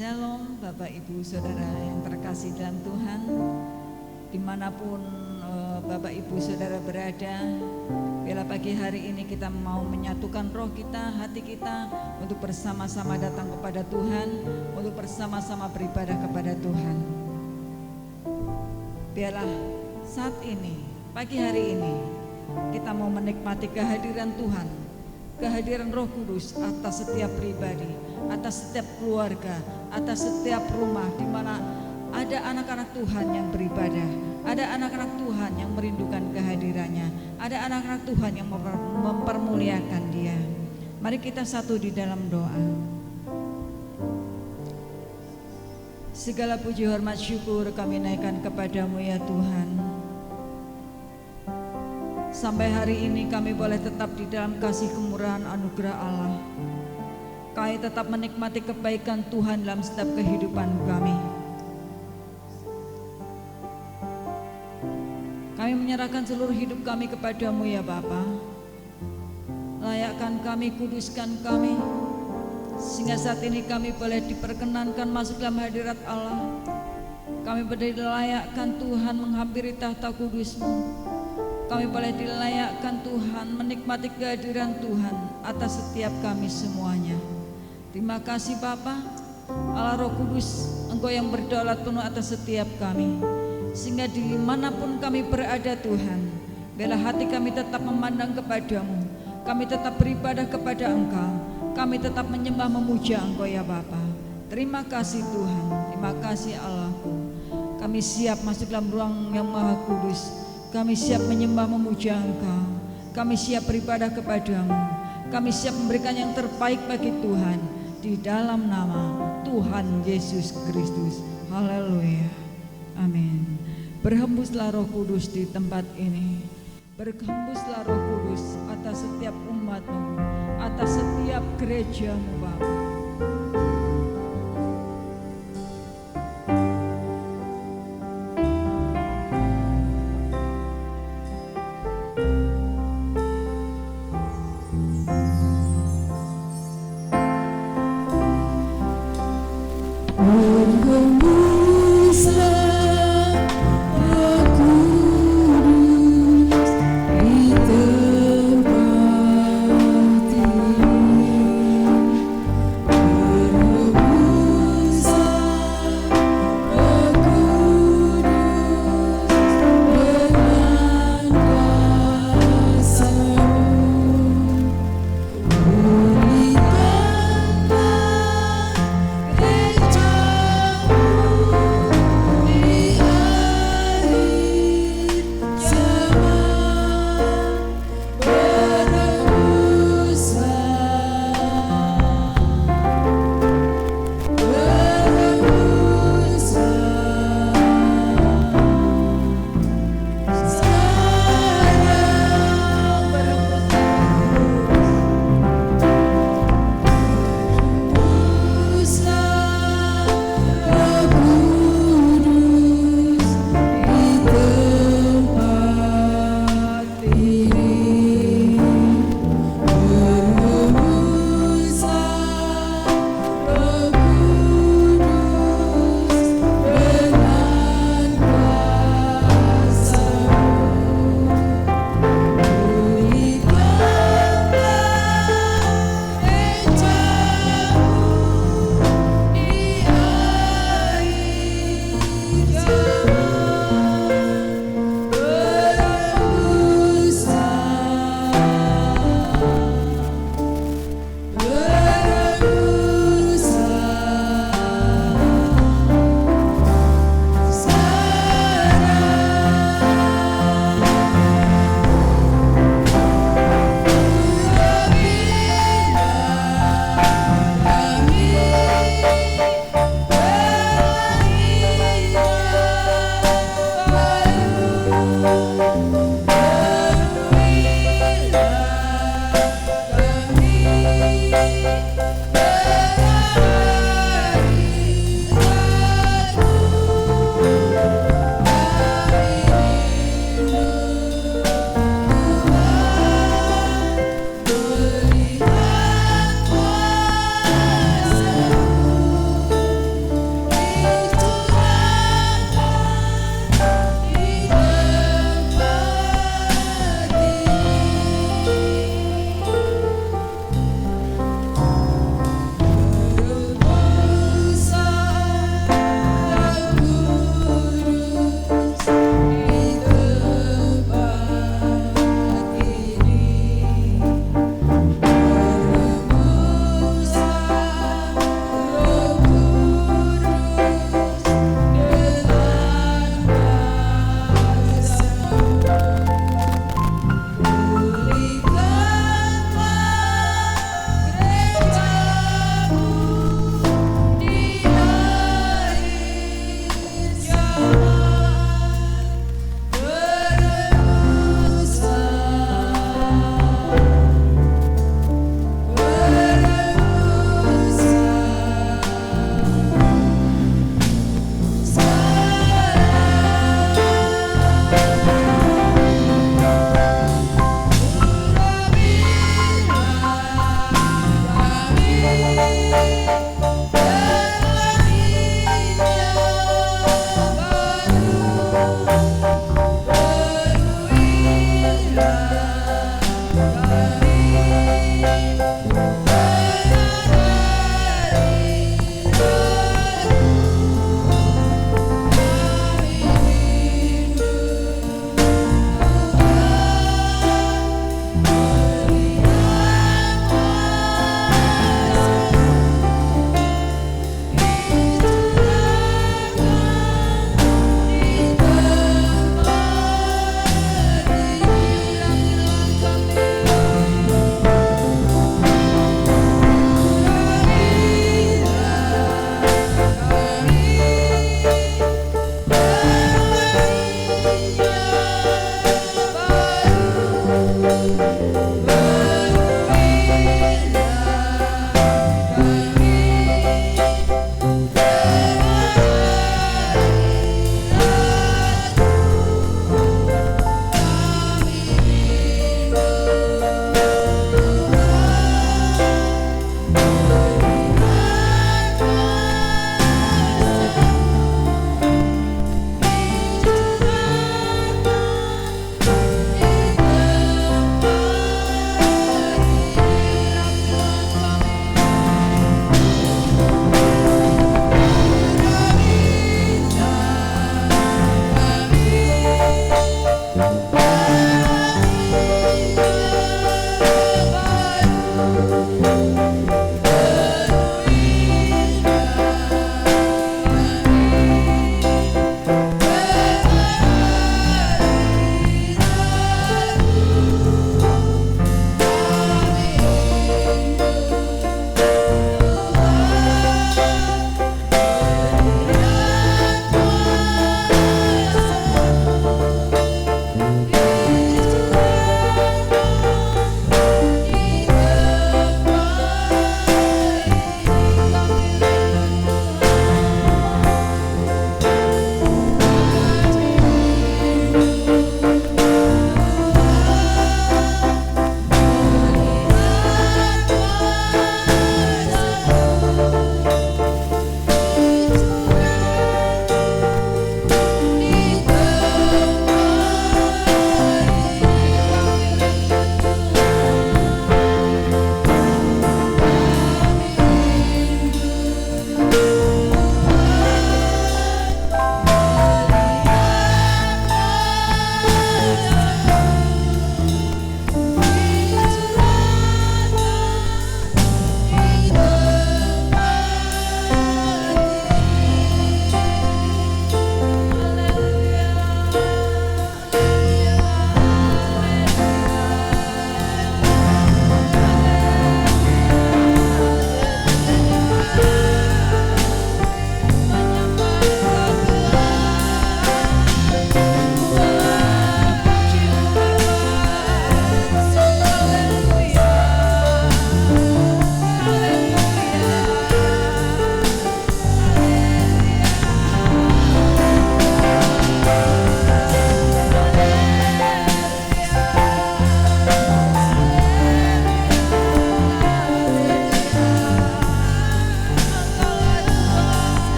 Shalom Bapak Ibu Saudara yang terkasih dalam Tuhan, dimanapun Bapak Ibu Saudara berada. Bila pagi hari ini kita mau menyatukan roh kita, hati kita untuk bersama-sama datang kepada Tuhan, untuk bersama-sama beribadah kepada Tuhan. Biarlah saat ini, pagi hari ini, kita mau menikmati kehadiran Tuhan, kehadiran Roh Kudus atas setiap pribadi, atas setiap keluarga, atas setiap rumah di mana ada anak-anak Tuhan yang beribadah, ada anak-anak Tuhan yang merindukan kehadirannya, ada anak-anak Tuhan yang mempermuliakan Dia. Mari kita satu di dalam doa. Segala puji hormat syukur kami naikkan kepadamu ya Tuhan. Sampai hari ini kami boleh tetap di dalam kasih kemurahan anugerah Allah. Kami tetap menikmati kebaikan Tuhan dalam setiap kehidupan kami. Kami menyerahkan seluruh hidup kami kepadamu ya Bapa. Layakkan kami, kuduskan kami, sehingga saat ini kami boleh diperkenankan masuk dalam hadirat Allah. Kami boleh dilayakkan Tuhan menghampiri tahta kudus-Mu. Kami boleh dilayakkan Tuhan menikmati kehadiran Tuhan atas setiap kami semuanya. Terima kasih Bapa, Allah Roh Kudus, Engkau yang berdaulat penuh atas setiap kami, sehingga dimanapun kami berada Tuhan, biarlah hati kami tetap memandang kepadamu, kami tetap beribadah kepada Engkau, kami tetap menyembah memuja Engkau ya Bapa. Terima kasih Tuhan, terima kasih Allahku. Kami siap masuk dalam ruang yang maha kudus, kami siap menyembah memuja Engkau, kami siap beribadah kepadamu, kami siap memberikan yang terbaik bagi Tuhan, di dalam nama Tuhan Yesus Kristus. Haleluya, amin. Berhembuslah Roh Kudus di tempat ini, berhembuslah Roh Kudus atas setiap umat-Mu, atas setiap gereja-Mu Bapa.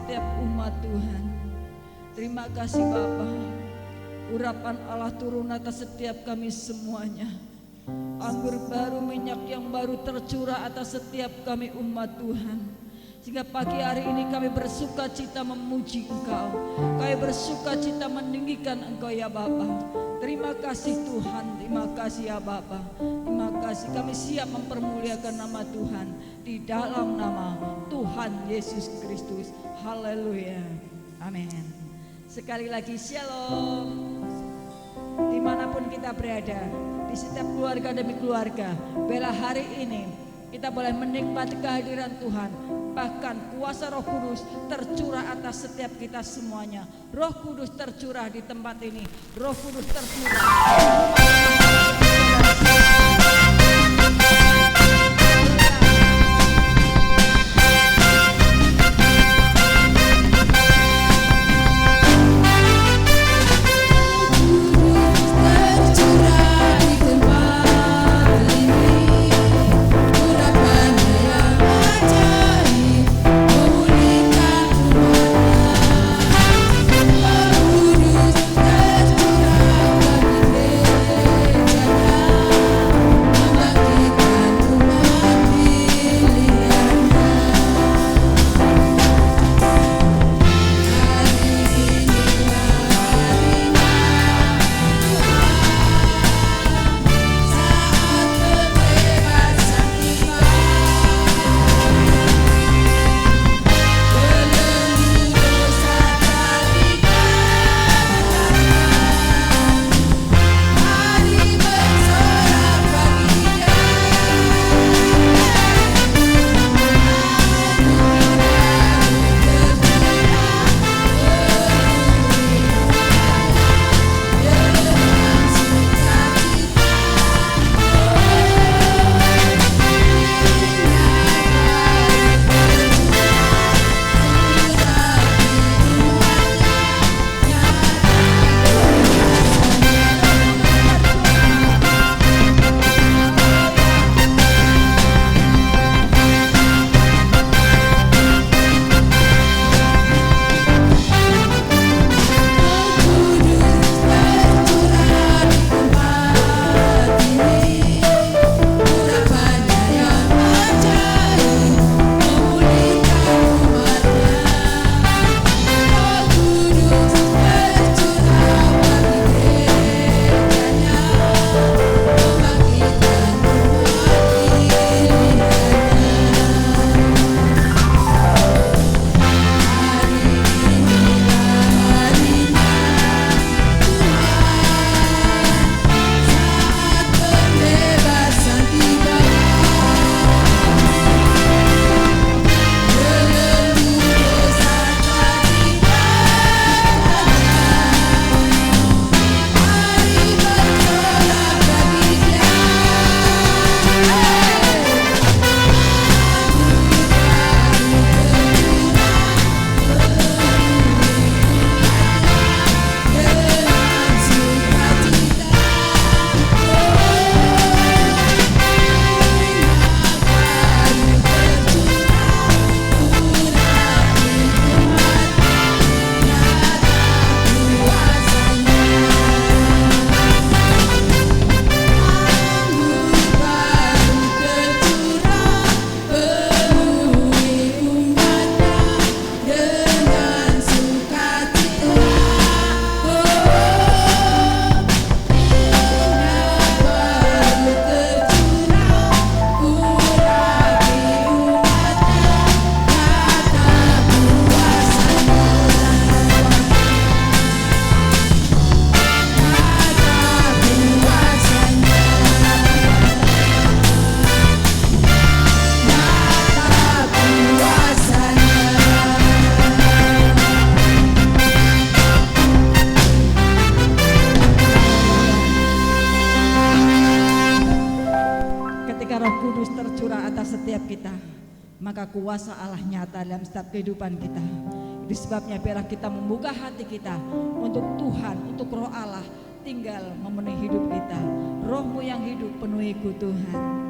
setiap umat Tuhan. Terima kasih Bapa. Urapan Allah turun atas setiap kami semuanya. Anggur baru, minyak yang baru tercurah atas setiap kami umat Tuhan. Sehingga pagi hari ini kami bersuka cita memuji Engkau. Kami bersuka cita meninggikan Engkau ya Bapa. Terima kasih Tuhan, terima kasih ya Bapa. Terima kasih, kami siap mempermuliakan nama Tuhan di dalam nama Tuhan Yesus Kristus. Haleluya, amin. Sekali lagi shalom. Dimanapun kita berada, di setiap keluarga demi keluarga, bela hari ini kita boleh menikmati kehadiran Tuhan. Bahkan kuasa Roh Kudus tercurah atas setiap kita semuanya. Roh Kudus tercurah di tempat ini. Roh Kudus tercurah. maka kuasa Allah nyata dalam setiap kehidupan kita. Itu sebabnya biarlah kita membuka hati kita untuk Tuhan, untuk Roh Allah tinggal memenuhi hidup kita. Roh-Mu yang hidup penuhiku Tuhan.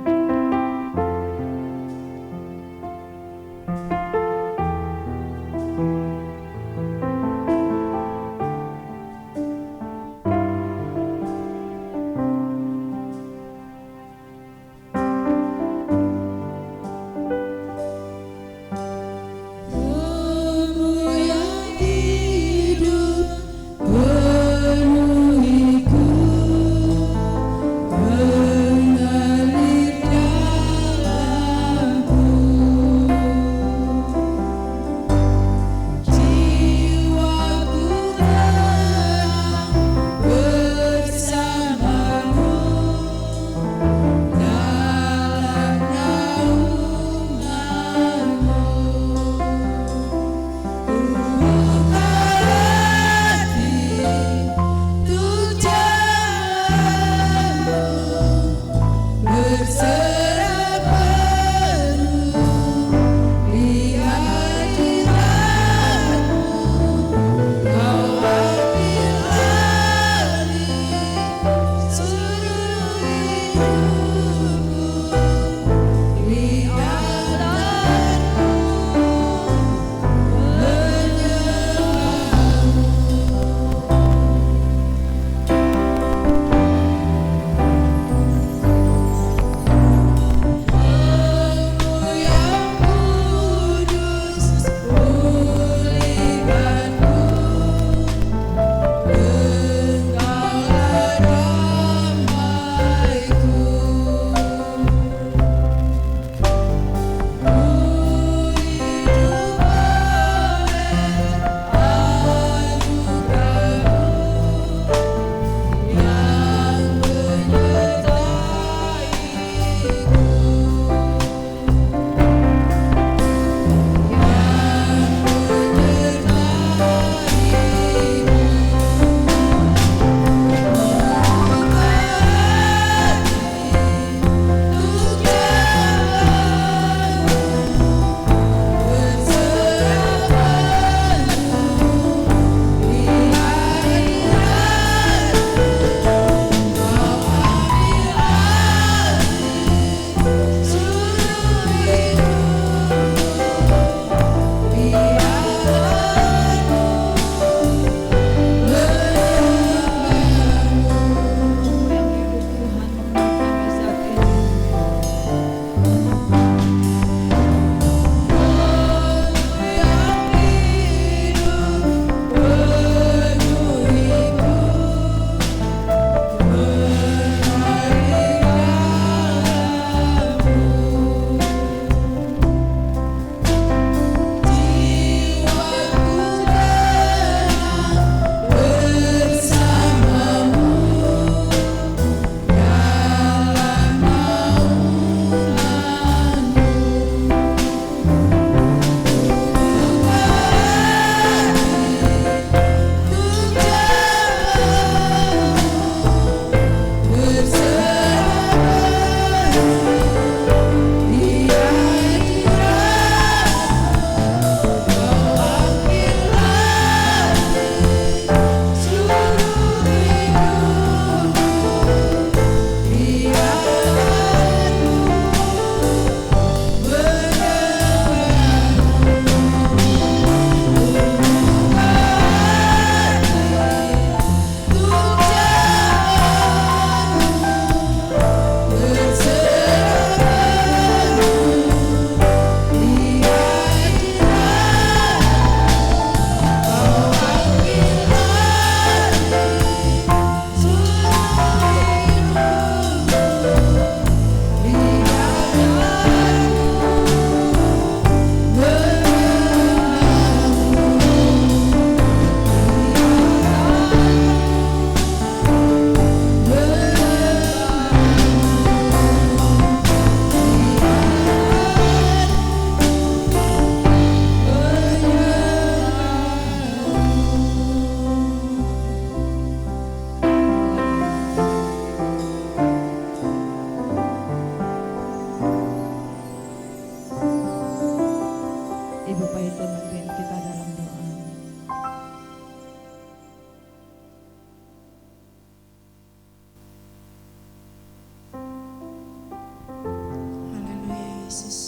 Yesus.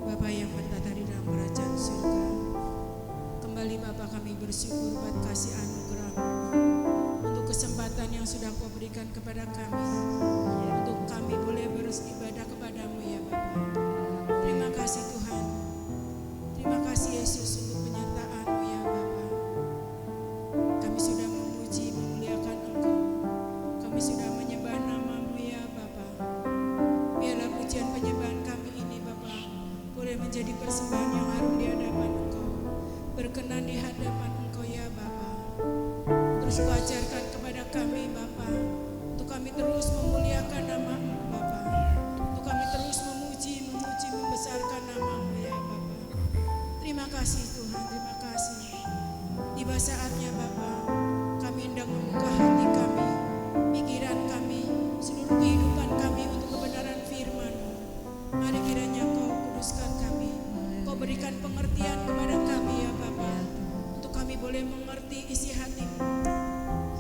Bapa yang bertata di dalam kerajaan surga, kembali Bapa kami bersyukur buat kasih anugerah untuk kesempatan yang sudah Kau berikan kepada kami, untuk kami boleh beribadah kepadamu ya Bapa. Terima kasih Tuhan, terima kasih Yesus untuk penyertaan-Mu ya Bapa. Kami sudah memuji memuliakan Engkau, kami sudah menyembah nama-Mu ya Bapa. Biarlah pujian penyembahan kami ini Bapa boleh menjadi persembahan yang harum di hadapan Engkau, berkenan di hadapan Engkau ya Bapa. Terus Kau ajarkan kepada kami Bapa, untuk kami terus memuliakan nama-Mu Bapa, untuk kami terus memuji, membesarkan nama-Mu ya Bapa. Terima kasih Tuhan, terima kasih. Tiba saatnya Bapa, kami hendak membuka hati kami, pikiran kami, seluruh kehidupan kami untuk kebenaran firman-Mu. Mari kiranya Kau kuduskan kami, Kau berikan pengertian kepada kami ya Bapa, untuk kami boleh mengerti isi hati-Mu.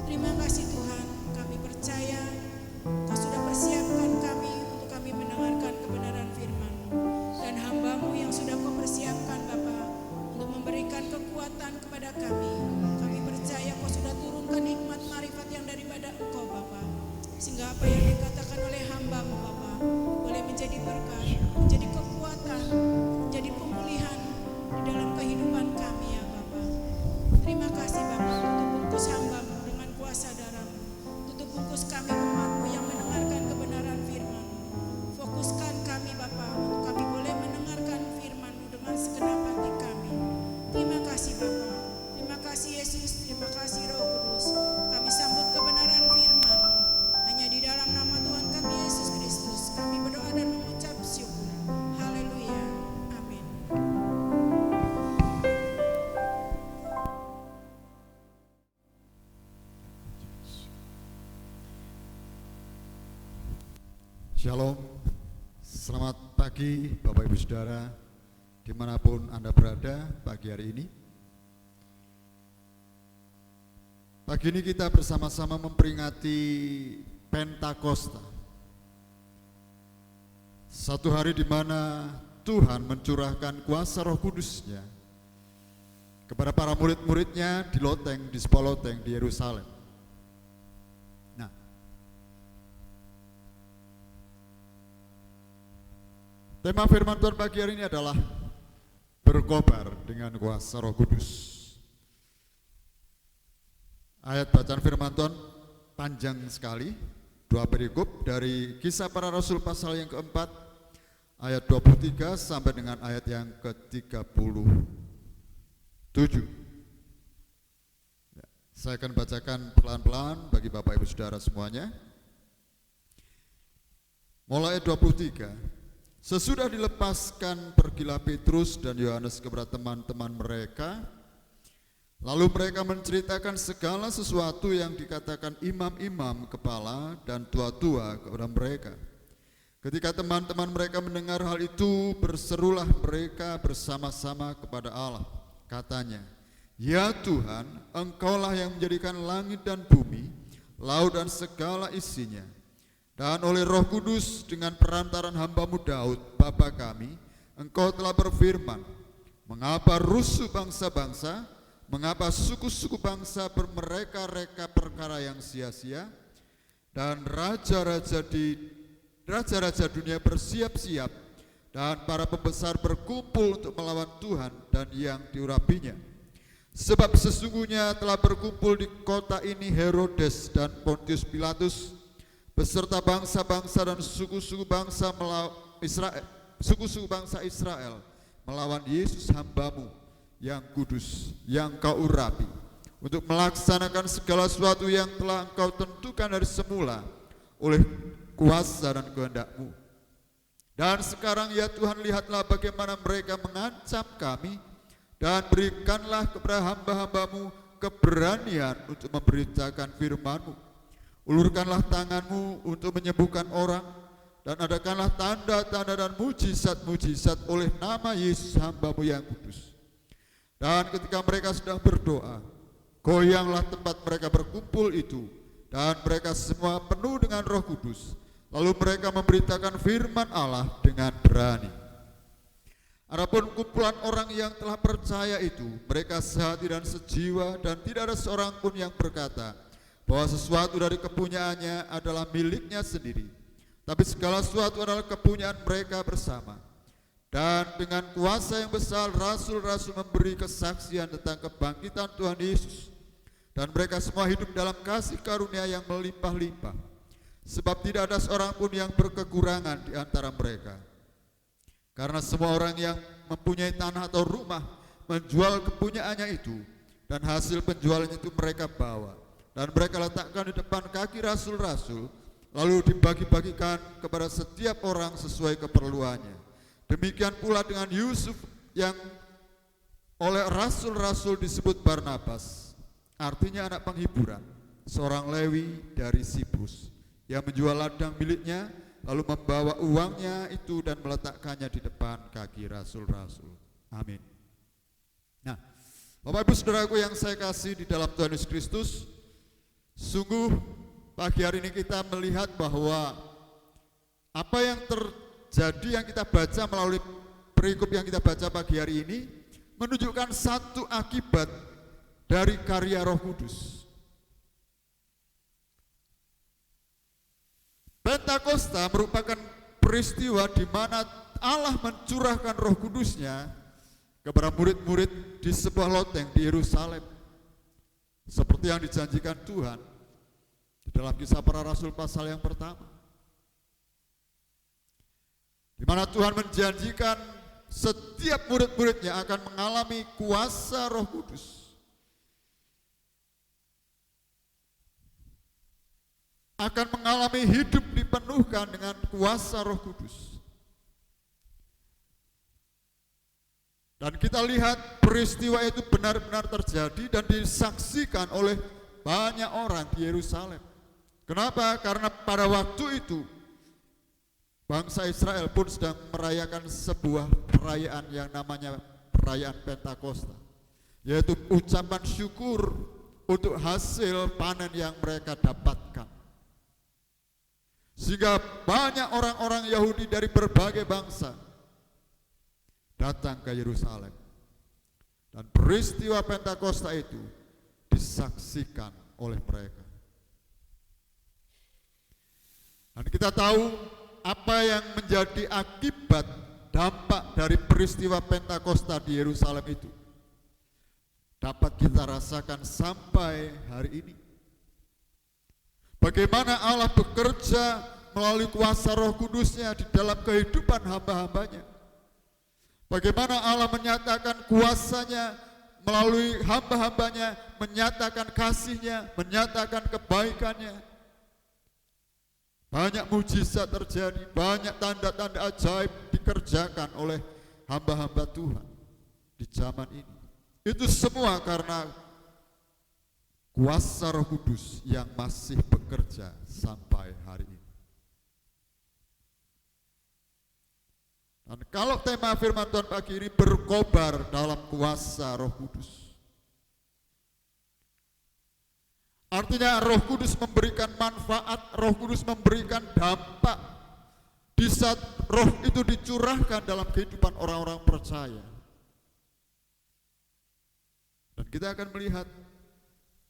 Terima kasih Tuhan, kami percaya Kau sudah persiapkan kami untuk kami mendengarkan kebenaran firman-Mu, dan hamba-Mu yang sudah Kau persiapkan Bapa untuk memberikan kekuatan kepada kami. Kami percaya Kau sudah turunkan hikmat marifat yang daripada Engkau Bapa, sehingga apa yang dikatakan oleh hamba-Mu Bapa boleh menjadi berkat, menjadi kekuatan, menjadi pemulihan di dalam kehidupan kami ya Bapa. Terima kasih Bapa, tutup bungkus hamba-Mu dengan kuasa darah-Mu, tutup bungkus kami umat-Mu yang mendengarkan kebenaran firman-Mu. Fokuskan kami Bapa, untuk kami boleh mendengarkan firman-Mu dengan segenap hati kami. Terima kasih Bapa, terima kasih Yesus, terima kasih Roh Kudus. Kami sambut kebenaran firman-Mu. Hanya di dalam nama Tuhan kami Yesus Kristus kami berdoa dan mengucap syukur. Haleluya, amin. Shalom, selamat pagi Bapak Ibu Saudara, dimanapun Anda berada pagi hari ini. Pagi ini kita bersama-sama memperingati Pentakosta, satu hari di mana Tuhan mencurahkan kuasa Roh Kudus-Nya kepada para murid-muridnya di loteng, di sebuah loteng di Yerusalem. Nah, tema firman Tuhan pagi hari ini adalah berkobar dengan kuasa Roh Kudus. Ayat bacaan firman Tuhan panjang sekali, 2 perikop dari Kisah Para Rasul pasal yang keempat, ayat 23 sampai dengan ayat yang ke-37. Ya, saya akan bacakan pelan-pelan bagi Bapak Ibu Saudara semuanya. Mulai ayat 23. Sesudah dilepaskan, pergilah Petrus dan Yohanes kepada teman-teman mereka. Lalu mereka menceritakan segala sesuatu yang dikatakan imam-imam kepala dan tua-tua kepada mereka. Ketika teman-teman mereka mendengar hal itu, berserulah mereka bersama-sama kepada Allah. Katanya, "Ya Tuhan, Engkaulah yang menjadikan langit dan bumi, laut dan segala isinya. Dan oleh Roh Kudus dengan perantaran hamba-Mu Daud, Bapa kami, Engkau telah berfirman, mengapa rusuh bangsa-bangsa, mengapa suku-suku bangsa mereka-reka perkara yang sia-sia, dan raja-raja dunia bersiap-siap, dan para pembesar berkumpul untuk melawan Tuhan dan yang diurapinya. Sebab sesungguhnya telah berkumpul di kota ini Herodes dan Pontius Pilatus, beserta bangsa-bangsa dan suku-suku bangsa Israel melawan Yesus hamba-Mu yang kudus, yang Kau urapi, untuk melaksanakan segala sesuatu yang telah Engkau tentukan dari semula oleh kuasa dan kehendak-Mu. Dan sekarang ya Tuhan, lihatlah bagaimana mereka mengancam kami, dan berikanlah kepada hamba-hamba-Mu keberanian untuk memberitakan firman-Mu. Ulurkanlah tangan-Mu untuk menyembuhkan orang, dan adakanlah tanda-tanda dan mujizat-mujizat oleh nama Yesus hamba-Mu yang kudus. Dan ketika mereka sedang berdoa, goyanglah tempat mereka berkumpul itu, dan mereka semua penuh dengan Roh Kudus, Lalu mereka memberitakan firman Allah dengan berani. Adapun kumpulan orang yang telah percaya itu, mereka sehati dan sejiwa, dan tidak ada seorang pun yang berkata bahwa sesuatu dari kepunyaannya adalah miliknya sendiri, tapi segala sesuatu adalah kepunyaan mereka bersama. Dan dengan kuasa yang besar, rasul-rasul memberi kesaksian tentang kebangkitan Tuhan Yesus, dan mereka semua hidup dalam kasih karunia yang melimpah-limpah, sebab tidak ada seorang pun yang berkekurangan di antara mereka. Karena semua orang yang mempunyai tanah atau rumah menjual kepunyaannya itu, dan hasil penjualannya itu mereka bawa, dan mereka letakkan di depan kaki rasul-rasul, lalu dibagi-bagikan kepada setiap orang sesuai keperluannya. Demikian pula dengan Yusuf yang oleh rasul-rasul disebut Barnabas, artinya anak penghiburan, seorang Lewi dari Siprus, yang menjual ladang miliknya, lalu membawa uangnya itu dan meletakkannya di depan kaki rasul-rasul. Amin. Nah, Bapak Ibu Saudaraku yang saya kasih di dalam Tuhan Yesus Kristus, sungguh pagi hari ini kita melihat bahwa apa yang terjadi yang kita baca melalui perikop yang kita baca pagi hari ini menunjukkan satu akibat dari karya Roh Kudus. Pentakosta merupakan peristiwa di mana Allah mencurahkan Roh Kudus-Nya kepada murid-murid di sebuah loteng di Yerusalem, seperti yang dijanjikan Tuhan di dalam Kisah Para Rasul pasal yang pertama, di mana Tuhan menjanjikan setiap murid-muridnya akan mengalami kuasa Roh Kudus, akan mengalami hidup dipenuhkan dengan kuasa Roh Kudus. Dan kita lihat peristiwa itu benar-benar terjadi dan disaksikan oleh banyak orang di Yerusalem. Kenapa? Karena pada waktu itu bangsa Israel pun sedang merayakan sebuah perayaan yang namanya perayaan Pentakosta, yaitu ucapan syukur untuk hasil panen yang mereka dapatkan. Sehingga banyak orang-orang Yahudi dari berbagai bangsa datang ke Yerusalem, dan peristiwa Pentakosta itu disaksikan oleh mereka. Dan kita tahu apa yang menjadi akibat dampak dari peristiwa Pentakosta di Yerusalem itu dapat kita rasakan sampai hari ini. Bagaimana Allah bekerja melalui kuasa Roh Kudus-Nya di dalam kehidupan hamba-hambanya. Bagaimana Allah menyatakan kuasa-Nya melalui hamba-hambanya, menyatakan kasih-Nya, menyatakan kebaikan-Nya. Banyak mujizat terjadi, banyak tanda-tanda ajaib dikerjakan oleh hamba-hamba Tuhan di zaman ini. Itu semua karena kuasa Roh Kudus yang masih bekerja sampai hari ini. Dan kalau tema firman Tuhan pagi ini berkobar dalam kuasa Roh Kudus, artinya Roh Kudus memberikan manfaat, Roh Kudus memberikan dampak di saat Roh itu dicurahkan dalam kehidupan orang-orang percaya. Dan kita akan melihat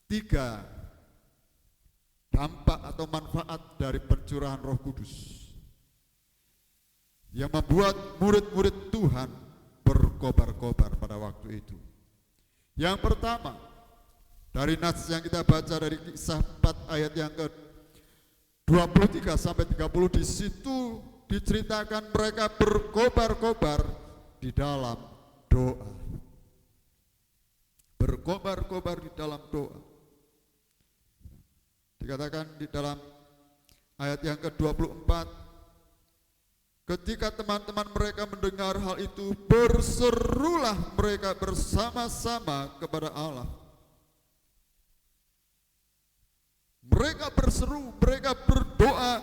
3 dampak atau manfaat dari pencurahan Roh Kudus yang membuat murid-murid Tuhan berkobar-kobar pada waktu itu. Yang pertama, dari nats yang kita baca dari Kisah 4 ayat yang ke-23 sampai 30, di situ diceritakan mereka berkobar-kobar di dalam doa. Berkobar-kobar di dalam doa. Dikatakan di dalam ayat yang ke-24, ketika teman-teman mereka mendengar hal itu, berserulah mereka bersama-sama kepada Allah. Mereka berseru, mereka berdoa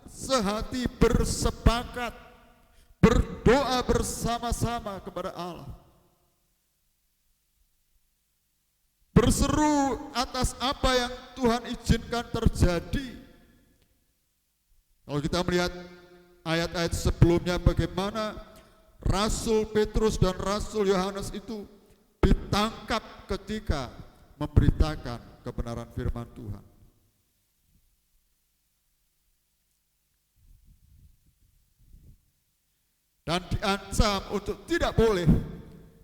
sehati, bersepakat, berdoa bersama-sama kepada Allah. Berseru atas apa yang Tuhan izinkan terjadi Kalau kita melihat ayat-ayat sebelumnya bagaimana Rasul Petrus dan Rasul Yohanes itu ditangkap ketika memberitakan kebenaran firman Tuhan. Dan diancam untuk tidak boleh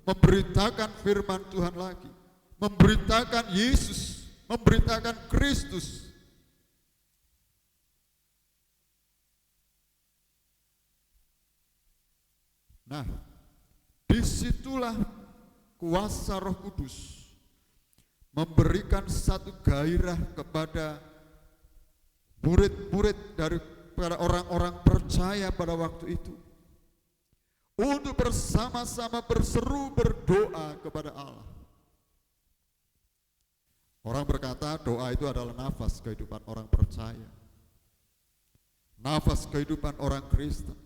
memberitakan firman Tuhan lagi, memberitakan Yesus, memberitakan Kristus. Nah, disitulah kuasa Roh Kudus memberikan satu gairah kepada murid-murid daripada orang-orang percaya pada waktu itu untuk bersama-sama berseru berdoa kepada Allah. Orang berkata doa itu adalah nafas kehidupan orang percaya, nafas kehidupan orang Kristen.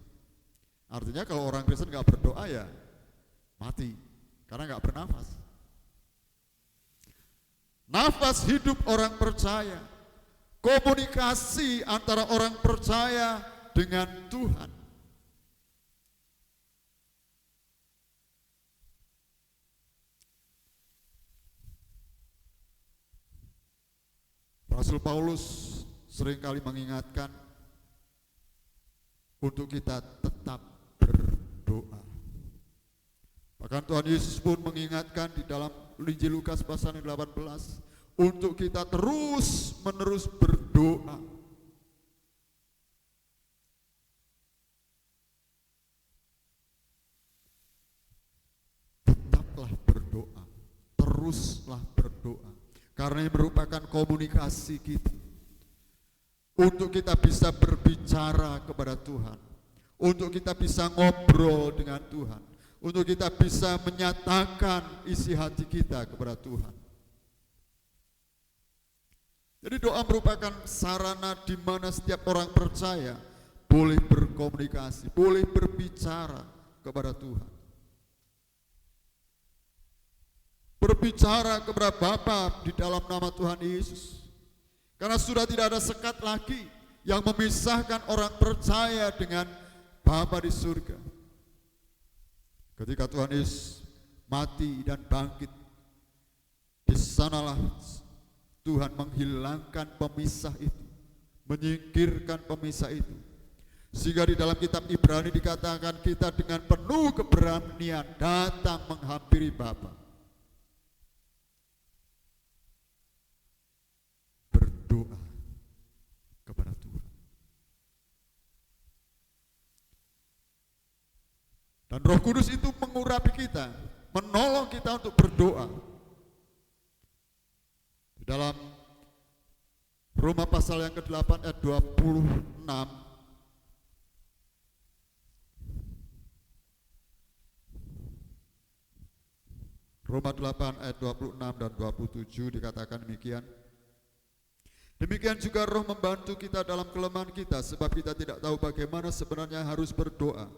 Artinya kalau orang Kristen gak berdoa ya mati, karena gak bernafas. Nafas hidup orang percaya, komunikasi antara orang percaya dengan Tuhan. Rasul Paulus seringkali mengingatkan untuk kita tetap berdoa. Bahkan Tuhan Yesus pun mengingatkan di dalam Injil Lukas pasal 18 untuk kita terus menerus berdoa. Tetaplah berdoa, teruslah berdoa. Karena ini merupakan komunikasi kita untuk kita bisa berbicara kepada Tuhan, untuk kita bisa ngobrol dengan Tuhan, untuk kita bisa menyatakan isi hati kita kepada Tuhan. Jadi doa merupakan sarana di mana setiap orang percaya boleh berkomunikasi, boleh berbicara kepada Tuhan. Berbicara kepada Bapa di dalam nama Tuhan Yesus. Karena sudah tidak ada sekat lagi yang memisahkan orang percaya dengan Bapa di surga. Ketika Tuhan Yesus mati dan bangkit, di sanalah Tuhan menghilangkan pemisah itu, menyingkirkan pemisah itu. Sehingga di dalam kitab Ibrani dikatakan kita dengan penuh keberanian datang menghampiri Bapa. Berdoa kepada Tuhan. Dan Roh Kudus itu mengurapi kita, menolong kita untuk berdoa. Di dalam Roma pasal yang ke-8 ayat 26, Roma 8 ayat 26 dan 27 dikatakan demikian. Demikian juga Roh membantu kita dalam kelemahan kita, sebab kita tidak tahu bagaimana sebenarnya harus berdoa.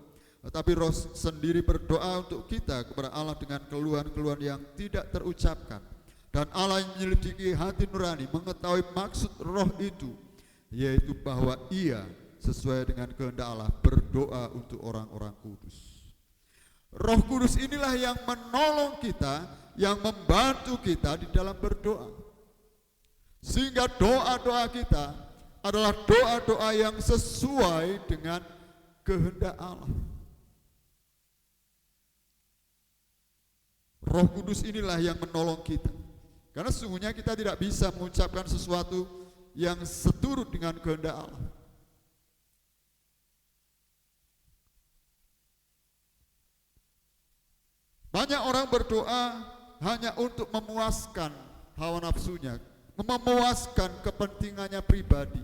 Tetapi Roh sendiri berdoa untuk kita kepada Allah dengan keluhan-keluhan yang tidak terucapkan. Dan Allah yang menyelidiki hati nurani mengetahui maksud Roh itu, yaitu bahwa Ia sesuai dengan kehendak Allah berdoa untuk orang-orang kudus. Roh Kudus inilah yang menolong kita, yang membantu kita di dalam berdoa. Sehingga doa-doa kita adalah doa-doa yang sesuai dengan kehendak Allah. Roh Kudus inilah yang menolong kita. Karena sesungguhnya kita tidak bisa mengucapkan sesuatu yang seturut dengan kehendak Allah. Banyak orang berdoa hanya untuk memuaskan hawa nafsunya, memuaskan kepentingannya pribadi.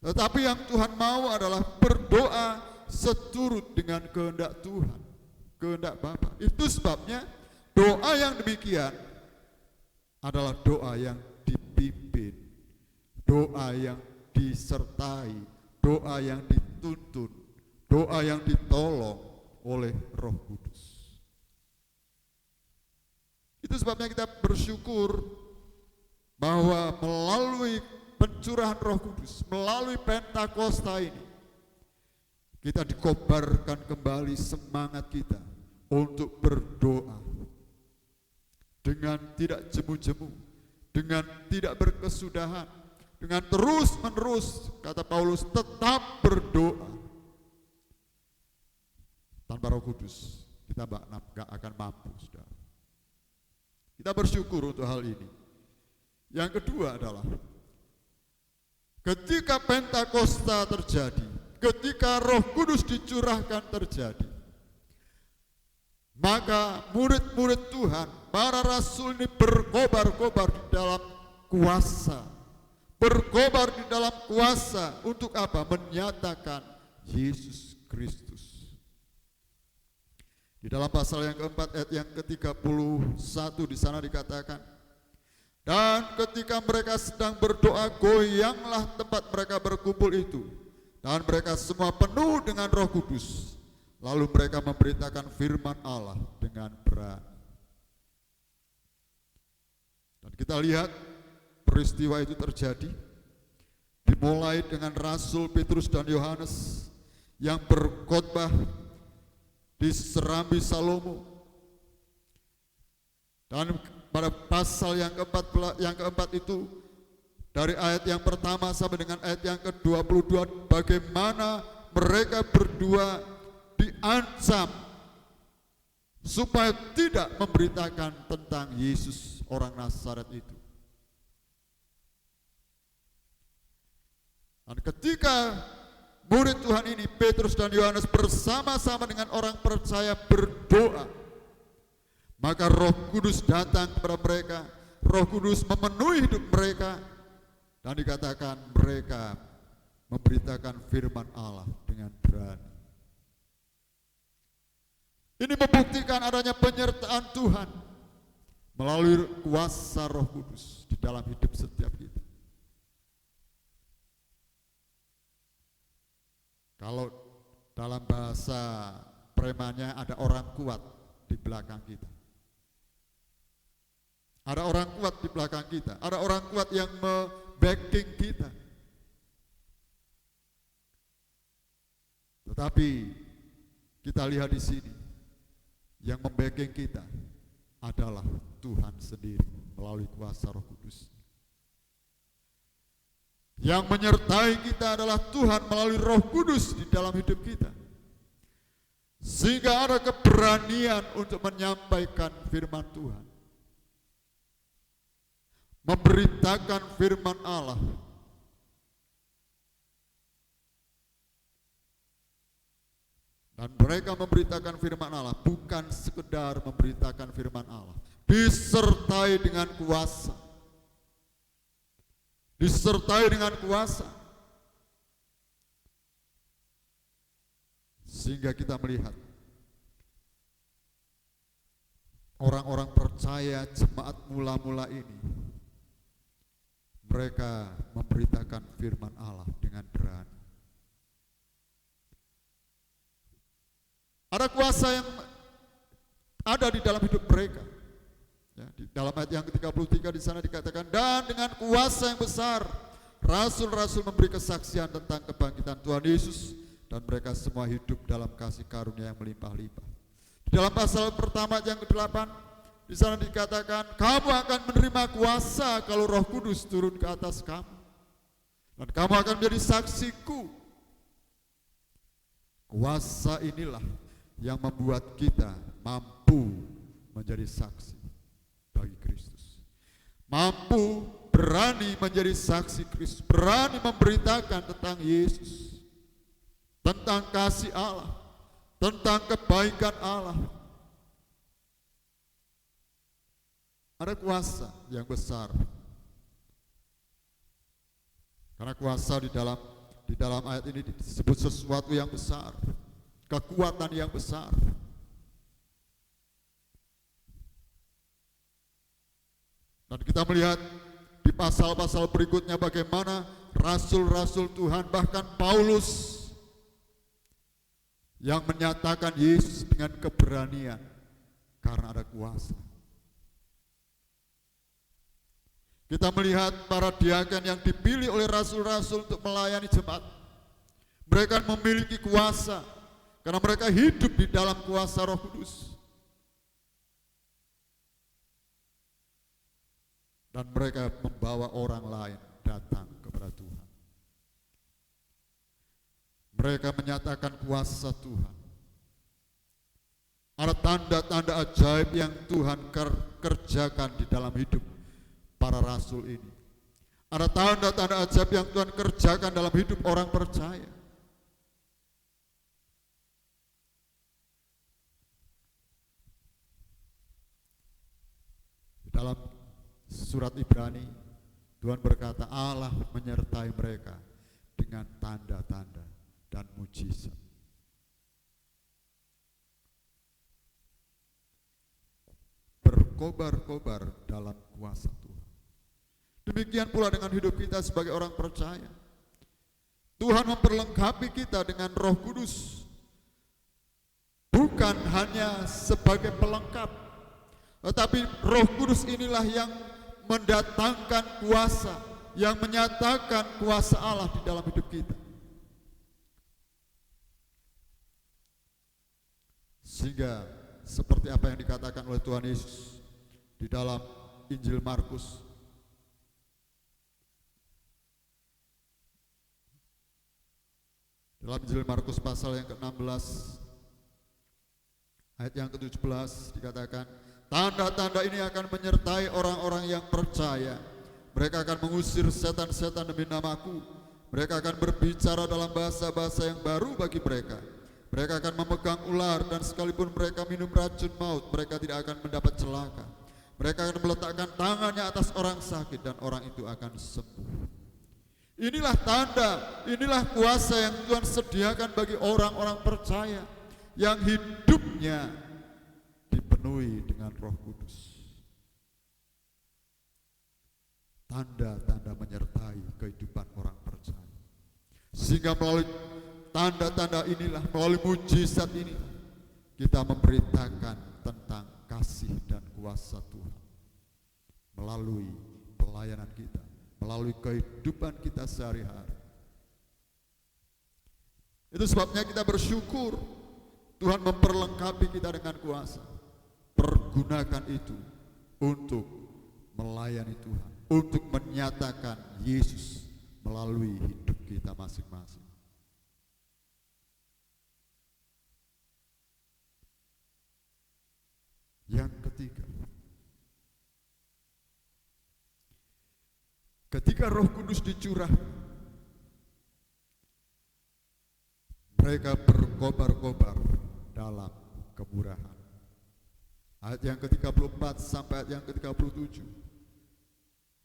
Tetapi yang Tuhan mau adalah berdoa seturut dengan kehendak Tuhan, kehendak Bapa. Itu sebabnya doa yang demikian adalah doa yang dipimpin, doa yang disertai, doa yang dituntun, doa yang ditolong oleh Roh Kudus. Itu sebabnya kita bersyukur bahwa melalui pencurahan Roh Kudus melalui Pentakosta ini, kita dikobarkan kembali semangat kita untuk berdoa dengan tidak jemu-jemu, dengan tidak berkesudahan, dengan terus-menerus, kata Paulus, tetap berdoa. Tanpa Roh Kudus kita gak akan mampu, saudara. Kita bersyukur untuk hal ini. Yang kedua adalah ketika Pentakosta terjadi, ketika Roh Kudus dicurahkan terjadi, maka murid-murid Tuhan, para rasul ini berkobar-kobar di dalam kuasa. Berkobar di dalam kuasa untuk apa? Menyatakan Yesus Kristus. Di dalam pasal yang keempat ayat yang ke-31 di sana dikatakan, dan ketika mereka sedang berdoa, goyanglah tempat mereka berkumpul itu, dan mereka semua penuh dengan Roh Kudus. Lalu mereka memberitakan firman Allah dengan berani. Dan kita lihat peristiwa itu terjadi, dimulai dengan Rasul Petrus dan Yohanes yang berkhotbah di Serambi Salomo. Dan pada pasal yang keempat itu, dari ayat yang pertama sampai dengan ayat yang ke-22, bagaimana mereka berdua diancam supaya tidak memberitakan tentang Yesus orang Nazaret itu. Dan ketika murid Tuhan ini, Petrus dan Yohanes, bersama-sama dengan orang percaya berdoa, maka Roh Kudus datang kepada mereka. Roh Kudus memenuhi hidup mereka, dan dikatakan mereka memberitakan firman Allah dengan berani. Ini membuktikan adanya penyertaan Tuhan melalui kuasa Roh Kudus di dalam hidup setiap kita. Kalau dalam bahasa premannya, ada orang kuat di belakang kita. Ada orang kuat di belakang kita. Ada orang kuat yang backing kita. Tetapi kita lihat di sini, yang membacking kita adalah Tuhan sendiri melalui kuasa Roh Kudus. Yang menyertai kita adalah Tuhan melalui Roh Kudus di dalam hidup kita. Sehingga ada keberanian untuk menyampaikan firman Tuhan, memberitakan firman Allah. Dan mereka memberitakan firman Allah bukan sekedar memberitakan firman Allah, disertai dengan kuasa. Disertai dengan kuasa. Sehingga kita melihat orang-orang percaya jemaat mula-mula ini, mereka memberitakan firman Allah dengan berani. Ada kuasa yang ada di dalam hidup mereka. Ya, di dalam ayat yang ke-33 di sana dikatakan, dan dengan kuasa yang besar rasul-rasul memberi kesaksian tentang kebangkitan Tuhan Yesus, dan mereka semua hidup dalam kasih karunia yang melimpah-limpah. Di dalam pasal pertama yang ke-8 di sana dikatakan, kamu akan menerima kuasa kalau Roh Kudus turun ke atas kamu, dan kamu akan menjadi saksiku. Kuasa inilah yang membuat kita mampu menjadi saksi bagi Kristus, mampu berani menjadi saksi Kristus, berani memberitakan tentang Yesus, tentang kasih Allah, tentang kebaikan Allah. Ada kuasa yang besar, karena kuasa di dalam ayat ini disebut sesuatu yang besar, kekuatan yang besar. Dan kita melihat di pasal-pasal berikutnya bagaimana rasul-rasul Tuhan, bahkan Paulus, yang menyatakan Yesus dengan keberanian karena ada kuasa. Kita melihat para diaken yang dipilih oleh rasul-rasul untuk melayani jemaat. Mereka memiliki kuasa karena mereka hidup di dalam kuasa Roh Kudus. Dan mereka membawa orang lain datang kepada Tuhan. Mereka menyatakan kuasa Tuhan. Ada tanda-tanda ajaib yang Tuhan kerjakan di dalam hidup para rasul ini. Ada tanda-tanda ajaib yang Tuhan kerjakan dalam hidup orang percaya. Di dalam surat Ibrani, Tuhan berkata Allah menyertai mereka dengan tanda-tanda dan mujizat. Berkobar-kobar dalam kuasa Tuhan. Demikian pula dengan hidup kita sebagai orang percaya. Tuhan memperlengkapi kita dengan Roh Kudus. Bukan hanya sebagai pelengkap, tetapi Roh Kudus inilah yang mendatangkan kuasa, yang menyatakan kuasa Allah di dalam hidup kita. Sehingga seperti apa yang dikatakan oleh Tuhan Yesus di dalam Injil Markus pasal yang ke-16 ayat yang ke-17 dikatakan, tanda-tanda ini akan menyertai orang-orang yang percaya. Mereka akan mengusir setan-setan demi namaku. Mereka akan berbicara dalam bahasa-bahasa yang baru bagi mereka. Mereka akan memegang ular, dan sekalipun mereka minum racun maut, mereka tidak akan mendapat celaka. Mereka akan meletakkan tangannya atas orang sakit dan orang itu akan sembuh. Inilah tanda, inilah kuasa yang Tuhan sediakan bagi orang-orang percaya yang hidupnya dipenuhi dengan Roh Kudus. Tanda-tanda menyertai kehidupan orang percaya. Sehingga melalui tanda-tanda inilah, melalui mujizat ini, kita memberitakan tentang kasih dan kuasa Tuhan melalui pelayanan kita, melalui kehidupan kita sehari-hari. Itu sebabnya kita bersyukur Tuhan memperlengkapi kita dengan kuasa. Pergunakan itu untuk melayani Tuhan, untuk menyatakan Yesus melalui hidup kita masing-masing. Yang ketiga, ketika Roh Kudus dicurah, mereka berkobar-kobar dalam kemurahan. Ayat yang ke-34 sampai ayat yang ke-37.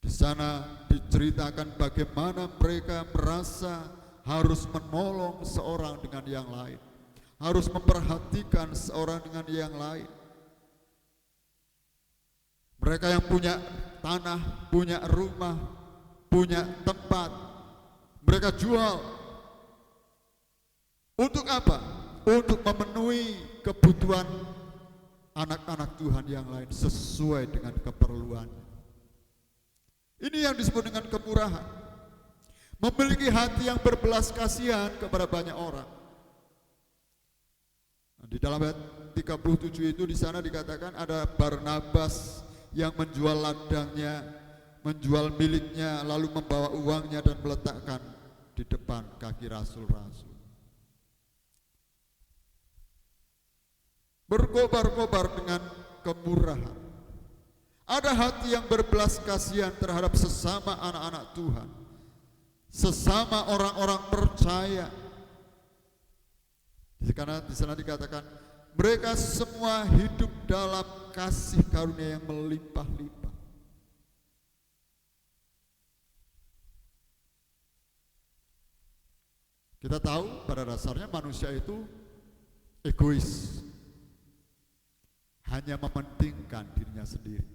Di sana diceritakan bagaimana mereka merasa harus menolong seorang dengan yang lain, harus memperhatikan seorang dengan yang lain. Mereka yang punya tanah, punya rumah, punya tempat, mereka jual. Untuk apa? Untuk memenuhi kebutuhan anak-anak Tuhan yang lain sesuai dengan keperluannya. Ini yang disebut dengan kemurahan. Memiliki hati yang berbelas kasihan kepada banyak orang. Di dalam ayat 37 itu di sana dikatakan ada Barnabas yang menjual ladangnya, menjual miliknya, lalu membawa uangnya dan meletakkan di depan kaki rasul-rasul. Berkobar-kobar dengan kemurahan. Ada hati yang berbelas kasihan terhadap sesama anak-anak Tuhan, sesama orang-orang percaya. Karena di sana dikatakan mereka semua hidup dalam kasih karunia yang melimpah-limpah. Kita tahu pada dasarnya manusia itu egois, hanya mementingkan dirinya sendiri.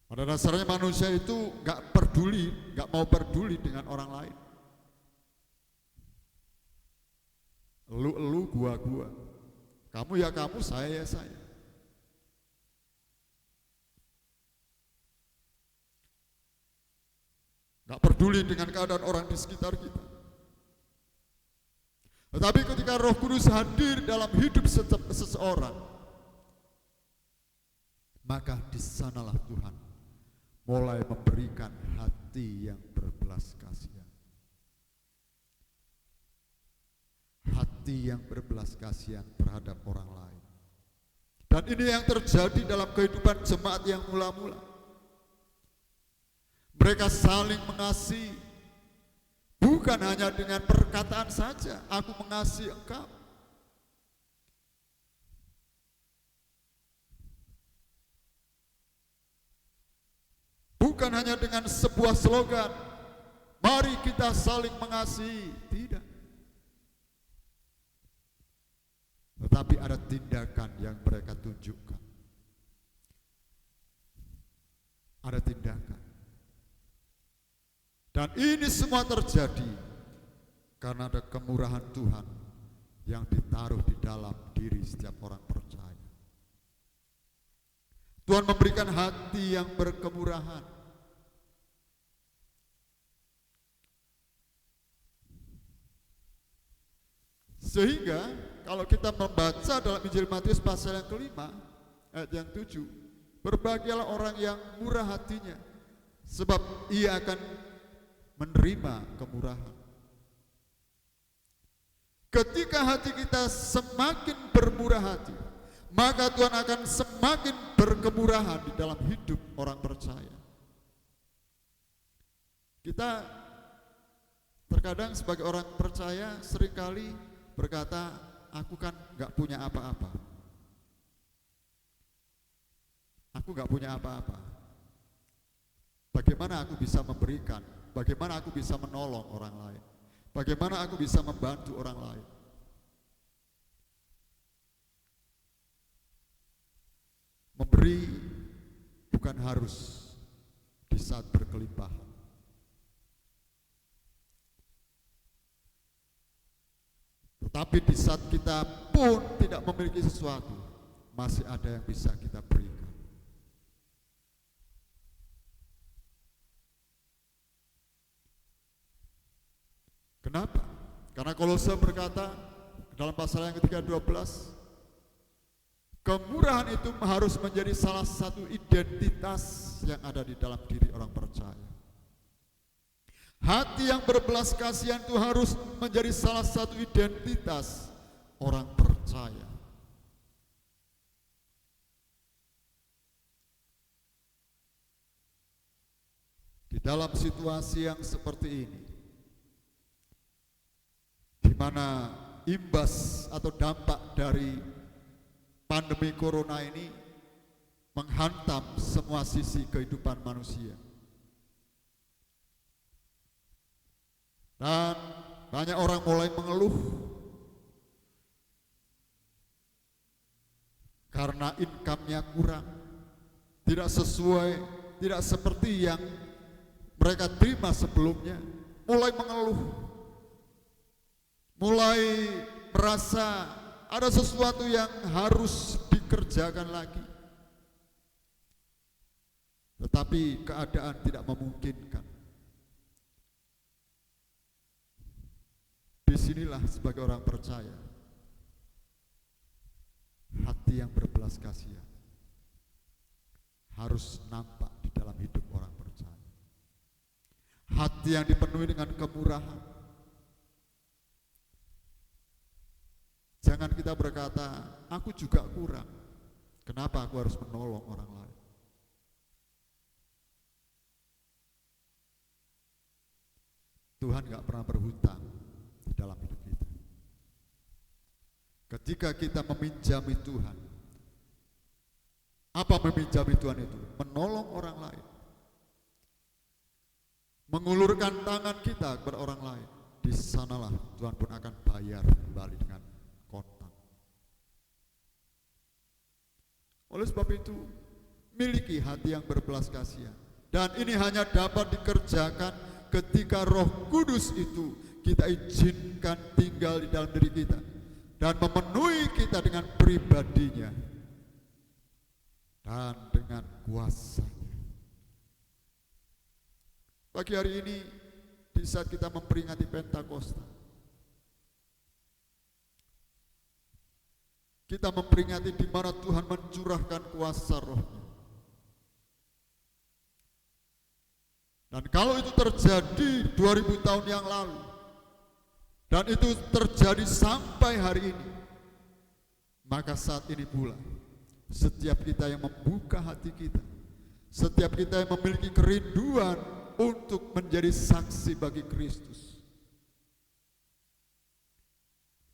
Pada dasarnya manusia itu gak peduli, gak mau peduli dengan orang lain. Elu, gua. Kamu ya kamu, saya ya saya. nggak peduli dengan keadaan orang di sekitar kita. Tetapi ketika Roh Kudus hadir dalam hidup seseorang, maka di sanalah Tuhan mulai memberikan hati yang berbelas kasihan. Hati yang berbelas kasihan terhadap orang lain. Dan ini yang terjadi dalam kehidupan jemaat yang mula-mula. Mereka saling mengasihi, bukan hanya dengan perkataan saja, aku mengasihi engkau. Bukan hanya dengan sebuah slogan, mari kita saling mengasihi, tidak. Tetapi ada tindakan yang mereka tunjukkan. Ada tindakan. Dan ini semua terjadi karena ada kemurahan Tuhan yang ditaruh di dalam diri setiap orang percaya. Tuhan memberikan hati yang berkemurahan. Sehingga kalau kita membaca dalam Injil Matius pasal yang kelima, ayat yang 7, berbahagialah orang yang murah hatinya, sebab ia akan menerima kemurahan. Ketika hati kita semakin bermurah hati, maka Tuhan akan semakin berkemurahan di dalam hidup orang percaya. Kita terkadang sebagai orang percaya seringkali berkata, aku kan gak punya apa-apa. Aku gak punya apa-apa. Bagaimana aku bisa memberikan? Bagaimana aku bisa menolong orang lain? Bagaimana aku bisa membantu orang lain? Memberi bukan harus di saat berkelimpahan. Tetapi di saat kita pun tidak memiliki sesuatu, masih ada yang bisa kita berikan. Kenapa? Karena Kolose berkata dalam pasal yang ketiga 12, kemurahan itu harus menjadi salah satu identitas yang ada di dalam diri orang percaya. Hati yang berbelas kasihan itu harus menjadi salah satu identitas orang percaya. Di dalam situasi yang seperti ini, di mana imbas atau dampak dari pandemi corona ini menghantam semua sisi kehidupan manusia. Dan banyak orang mulai mengeluh karena income-nya kurang, tidak sesuai, tidak seperti yang mereka terima sebelumnya. Mulai mengeluh, mulai merasa ada sesuatu yang harus dikerjakan lagi. Tetapi keadaan tidak memungkinkan. Disinilah sebagai orang percaya, hati yang berbelas kasihan harus nampak di dalam hidup orang percaya. Hati yang dipenuhi dengan kemurahan. Jangan kita berkata, aku juga kurang, kenapa aku harus menolong orang lain? Tuhan gak pernah berhutang di dalam hidup kita. Ketika kita meminjami Tuhan, apa meminjami Tuhan itu? Menolong orang lain, mengulurkan tangan kita kepada orang lain. Di sanalah Tuhan pun akan bayar kembali dengan kontan. Oleh sebab itu, miliki hati yang berbelas kasihan. Dan ini hanya dapat dikerjakan ketika Roh Kudus itu kita izinkan tinggal di dalam diri kita dan memenuhi kita dengan pribadinya dan dengan kuasanya. Pagi hari ini di saat kita memperingati Pentakosta, kita memperingati di mana Tuhan mencurahkan kuasa Roh-Nya. Dan kalau itu terjadi 2000 tahun yang lalu, dan itu terjadi sampai hari ini, maka saat ini pula setiap kita yang membuka hati kita, setiap kita yang memiliki kerinduan untuk menjadi saksi bagi Kristus,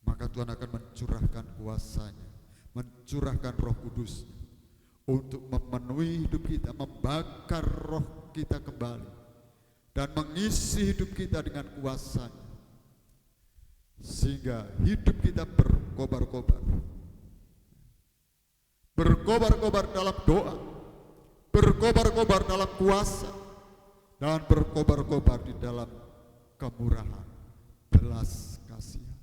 maka Tuhan akan mencurahkan kuasa-Nya, mencurahkan Roh Kudus-Nya untuk memenuhi hidup kita, membakar roh kita kembali dan mengisi hidup kita dengan kuasa-Nya, sehingga hidup kita berkobar-kobar, berkobar-kobar dalam doa, berkobar-kobar dalam kuasa, dan berkobar-kobar di dalam kemurahan, belas kasihan.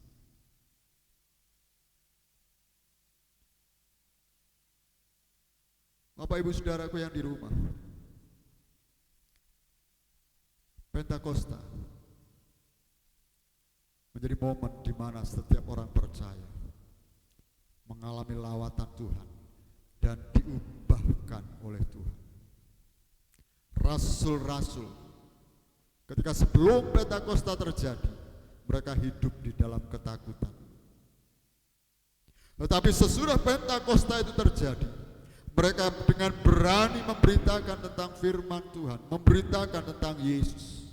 Bapak Ibu Saudaraku yang di rumah, Pentakosta menjadi momen di mana setiap orang percaya mengalami lawatan Tuhan dan diubahkan oleh Tuhan. Rasul-rasul ketika sebelum Pentakosta terjadi, mereka hidup di dalam ketakutan. Tetapi sesudah Pentakosta itu terjadi, mereka dengan berani memberitakan tentang firman Tuhan, memberitakan tentang Yesus.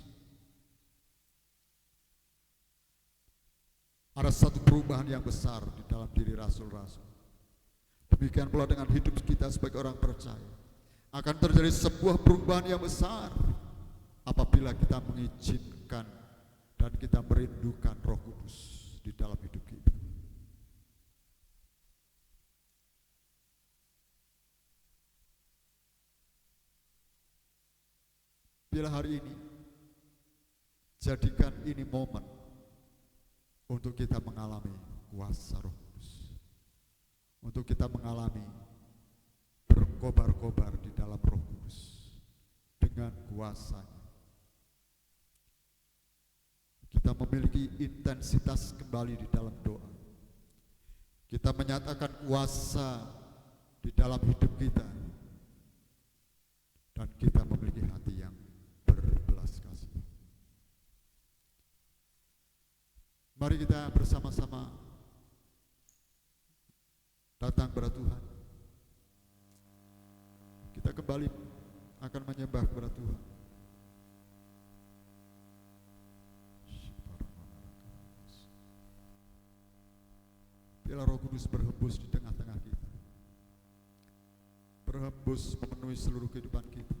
Ada satu perubahan yang besar di dalam diri rasul-rasul. Demikian pula dengan hidup kita sebagai orang percaya. Akan terjadi sebuah perubahan yang besar apabila kita mengizinkan dan kita merindukan Roh Kudus di dalam hidup kita. Bila hari ini, jadikan ini momen untuk kita mengalami kuasa Roh Kudus, untuk kita mengalami berkobar-kobar di dalam Roh Kudus dengan kuasa-Nya. Kita memiliki intensitas kembali di dalam doa. Kita menyatakan kuasa di dalam hidup kita, dan kita memiliki hati yang berbelas kasih. Mari kita bersama-sama datang kepada Tuhan. Kita kembali akan menyembah kepada Tuhan. Biarlah Roh Kudus berhembus di tengah-tengah kita, berhembus memenuhi seluruh kehidupan kita.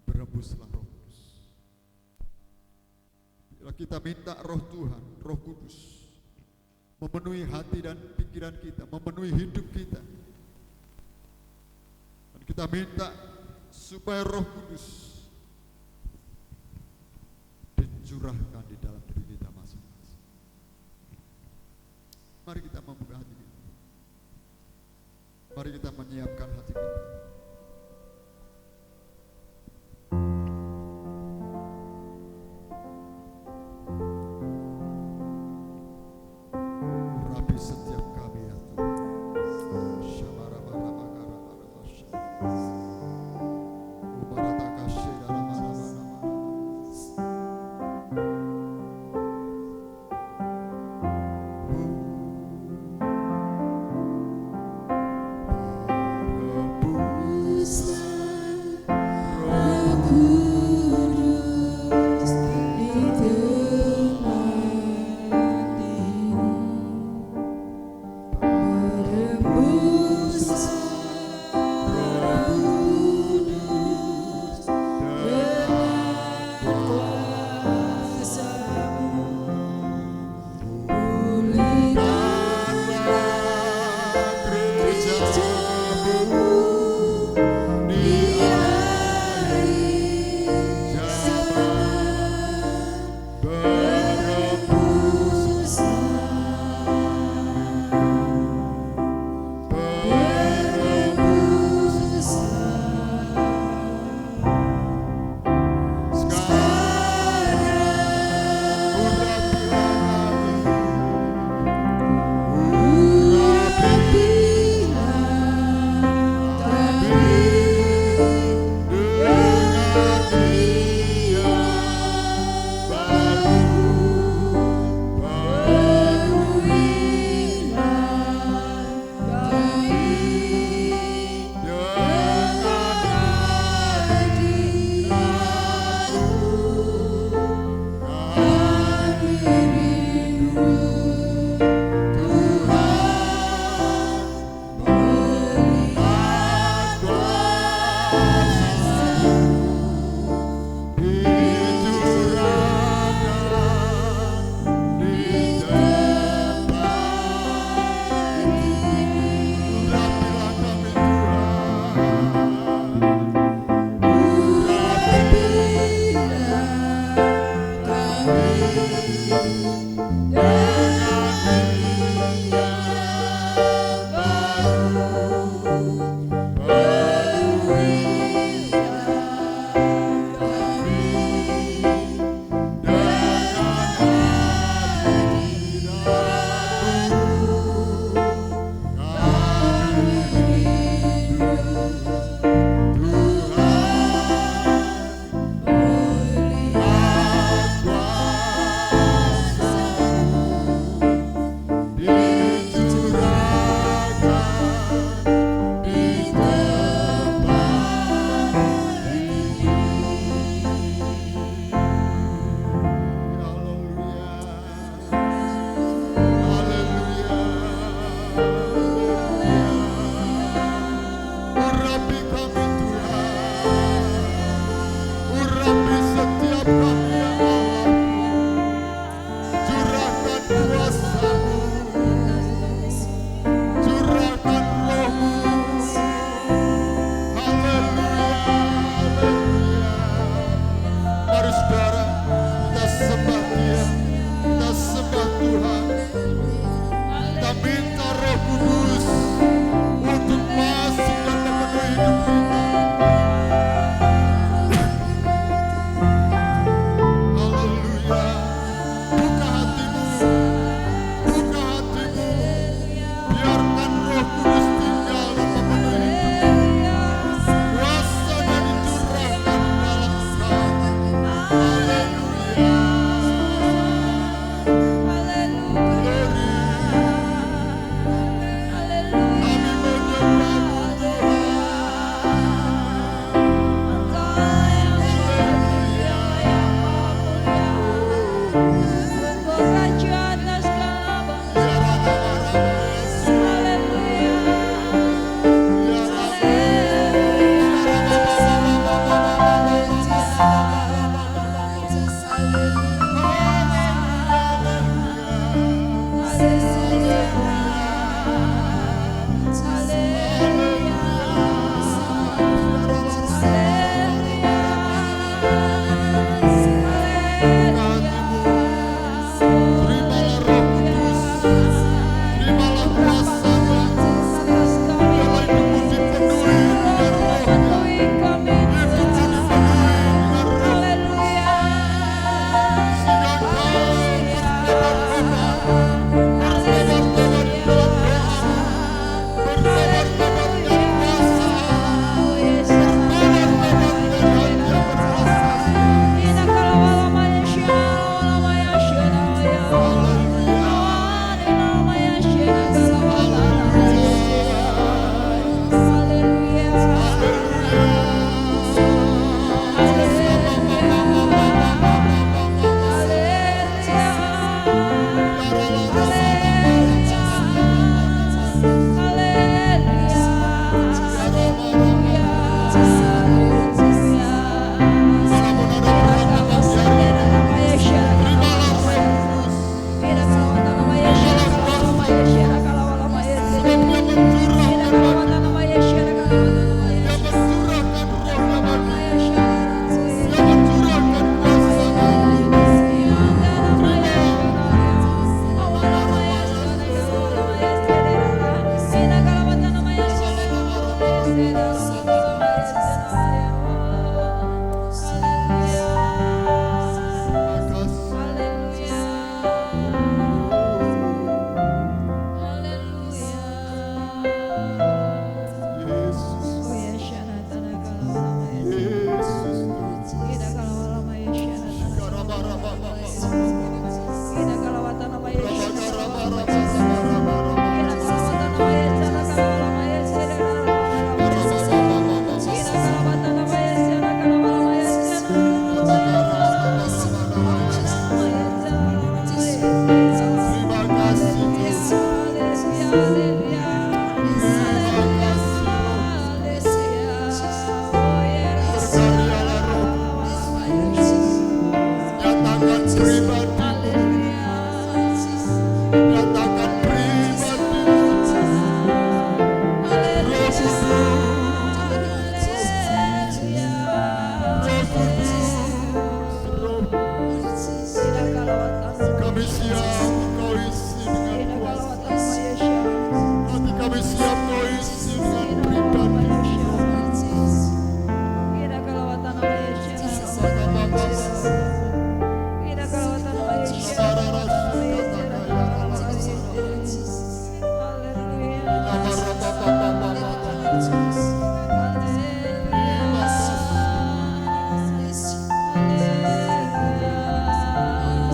Berhembuslah Roh Kudus. Bila kita minta Roh Tuhan, Roh Kudus memenuhi hati dan pikiran kita, memenuhi hidup kita, dan kita minta supaya Roh Kudus dicurahkan di dalam diri kita masing-masing. Mari kita membuka hati kita. Mari kita menyiapkan hati kita. Urapi setiap kami ya Tuhan.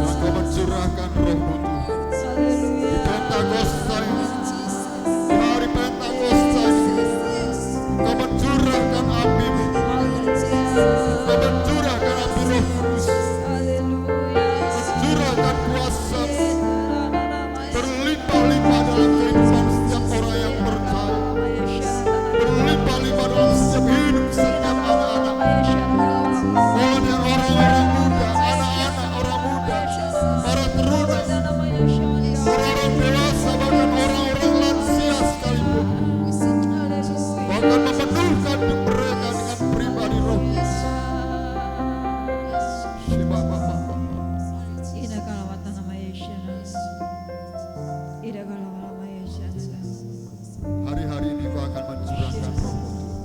Engkau mencurahkan roh-Mu Tuhan. Di Pentakosta ini, di hari Pentakosta ini, Engkau mencurahkan api-Mu, Engkau mencurahkan api Roh Kudus, mencurahkan kuasa-Mu berlimpah-limpah dalam kehidupan setiap orang yang percaya, berlimpah-limpah dalam setiap hidup setiap anak-anak. Oh, dan orang-orang muda, anak-anak orang muda, para teruna, orang-orang dewasa, bahkan orang-orang lansia sekalipun, bahkan memenuhkan hidup mereka dengan pribadi Roh. Hari-hari ini Kau akan mencurahkan Roh-Mu Tuhan.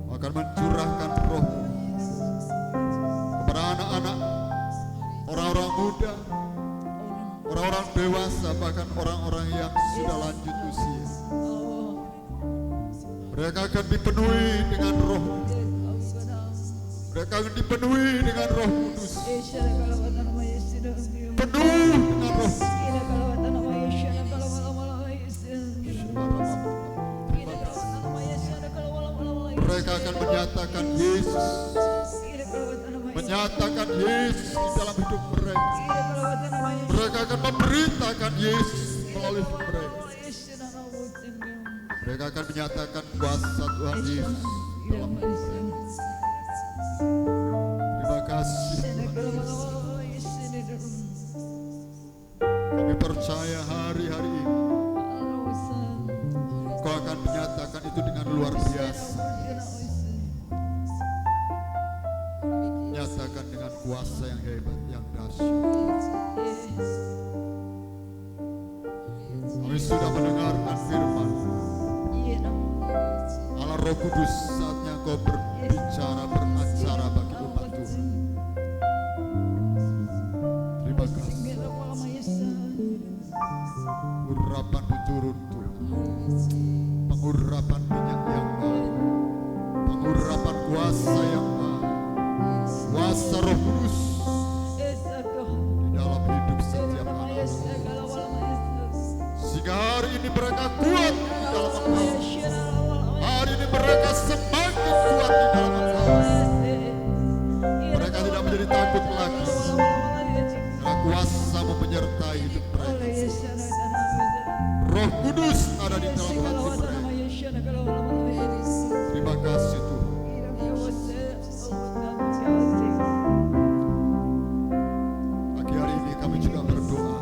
Kau akan mencurahkan Roh-Mu kepada anak-anak, orang-orang muda, orang-orang dewasa, bahkan orang-orang yang sudah lanjut usia. Mereka akan dipenuhi dengan Roh. Mereka akan dipenuhi dengan Roh Kudus. Penuh dengan Roh. Mereka akan menyatakan Yesus, menyatakan Yesus di dalam hidup mereka. Mereka akan memberitakan Yesus melalui hidup mereka. Mereka akan menyatakan kuasa Tuhan Yesus dalam hidup mereka. Terima kasih Tuhan Yesus. Kami percaya hari-hari ini Kau akan menyatakan itu dengan luar biasa. Nyatakan dengan kuasa yang hebat, yang dahsyat. Kami sudah mendengarkan firman Allah Roh Kudus, saatnya Kau berbicara, beracara bagi umat Tuhan. Terima kasih. Urapan turun Tuhan, pengurapan minyak yang baru, pengurapan kuasa yang baru, kuasa Roh Kudus di dalam hidup setiap anak. Sehingga hari ini mereka kuat di dalam Engkau. Hari ini mereka semakin kuat di dalam Engkau. Mereka tidak menjadi takut lagi, karena kuasa-Mu menyertai hidup mereka. Roh Kudus ada di dalam hati mereka. Terima kasih Tuhan. Pagi hari ini kami juga berdoa,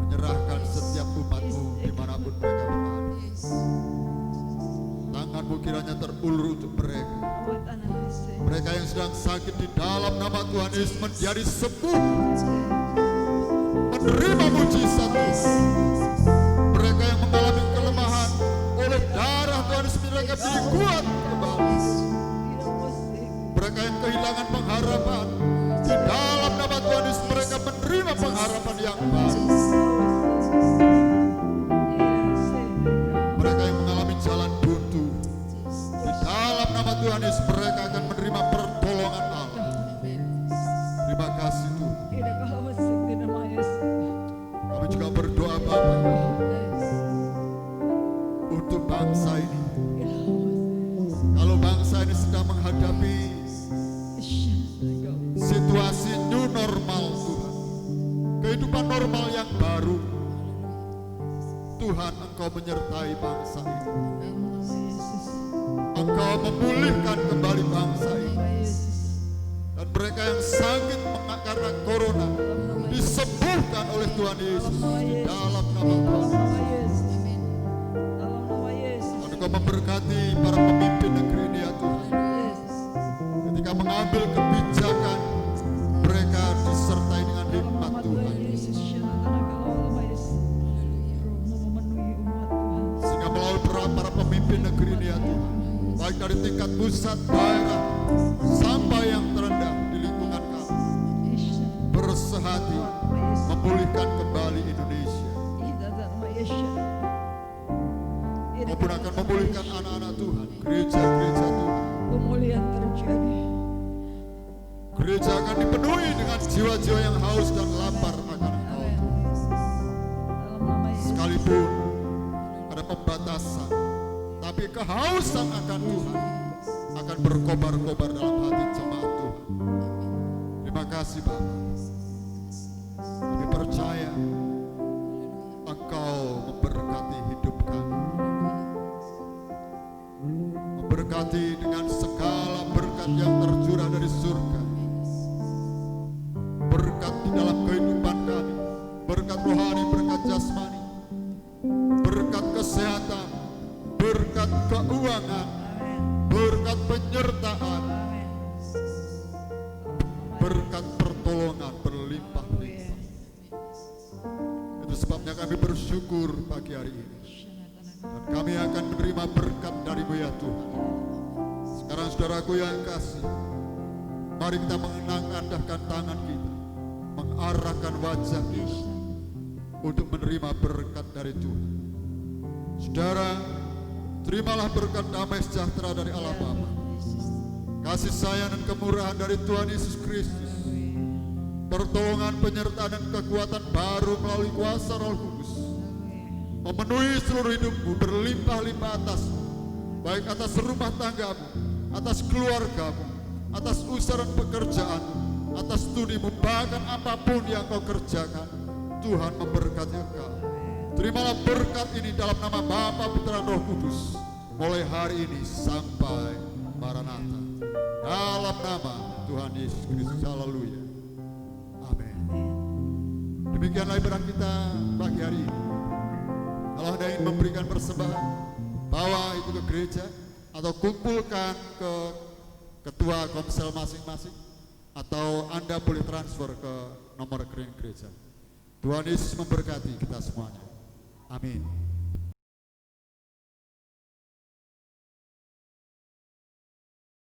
menyerahkan setiap umat-Mu dimanapun mereka berada. Tangan-Mu kiranya terulur untuk mereka. Mereka yang sedang sakit di dalam nama Tuhan Yesus menjadi sembuh, menerima mujizat Tuhan. Mereka yang mengalami kelemahan oleh darah Tuhan Yesus, mereka menjadi kuat kembali. Mereka yang kehilangan pengharapan di dalam nama Tuhan Yesus, mereka menerima pengharapan yang baru. Mereka yang mengalami jalan buntu di dalam nama Tuhan Yesus, mereka akan menerima pertolongan Allah. Terima kasih Tuhan. Kami juga berdoa Bapa untuk bangsa ini. Kalau bangsa ini sedang menghadapi situasi new normal Tuhan, kehidupan normal yang baru, Tuhan Engkau menyertai bangsa ini. Engkau memulihkan kembali bangsa ini. Dan mereka yang sakit karena corona disembuhkan oleh Tuhan Yesus di dalam nama Tuhan Yesus. Dan Engkau memberkati para pemimpin negeri ini ya Tuhan. Ketika mengambil kebijakan, mereka disertai dengan hikmat Tuhan. Sehingga melalui para pemimpin negeri ini ya Tuhan, baik dari tingkat pusat, daerah, sampai yang terendah di lingkungan kami, bersehati memulihkan kembali Indonesia. maupun akan memulihkan anak-anak Tuhan, gereja-gereja Tuhan. Pemulihan terjadi. Gereja akan dipenuhi dengan jiwa-jiwa yang haus dan lapar akan Engkau. Amin. Dalam nama Yesus. Sekalipun ada pembatasan, tapi kehausan akan Tuhan akan berkobar-kobar dalam hati jemaat Tuhan. Terima kasih Bapa. Kami percaya Engkau memberkati hidup kami, memberkati dengan segala berkat yang tercurah dari surga, berkat di dalam kehidupan kami, berkat rohani, berkat jasmani, berkat kesehatan, berkat keuangan, berkat penyertaan, berkat pertolongan berlimpah-limpah. Itu sebabnya kami bersyukur pagi hari ini, dan kami akan menerima berkat dari-Mu ya Tuhan. Sekarang saudaraku yang kasih, mari kita mengandahkan tangan kita, mengarahkan wajah kita untuk menerima berkat dari Tuhan. Saudara, terimalah berkat damai sejahtera dari Allah Bapa, kasih sayang dan kemurahan dari Tuhan Yesus Kristus, pertolongan, penyertaan dan kekuatan baru melalui kuasa Roh Kudus, memenuhi seluruh hidupmu, berlimpah-limpah atasmu, baik atas rumah tanggamu, atas keluargamu, atas usaha dan pekerjaanmu, atas studimu, bahkan apapun yang kau kerjakan. Tuhan memberkati engkau. Terimalah berkat ini dalam nama Bapa, Putra, Roh Kudus, mulai hari ini sampai Maranatha. Dalam nama Tuhan Yesus Kristus. Haleluya. Amin. Demikianlah ibadah kita pagi hari ini. Kalau Anda ingin memberikan persembahan, bawa itu ke gereja atau kumpulkan ke ketua komsel masing-masing, atau Anda boleh transfer ke nomor rekening gereja. Tuhan Yesus memberkati kita semuanya. Amin.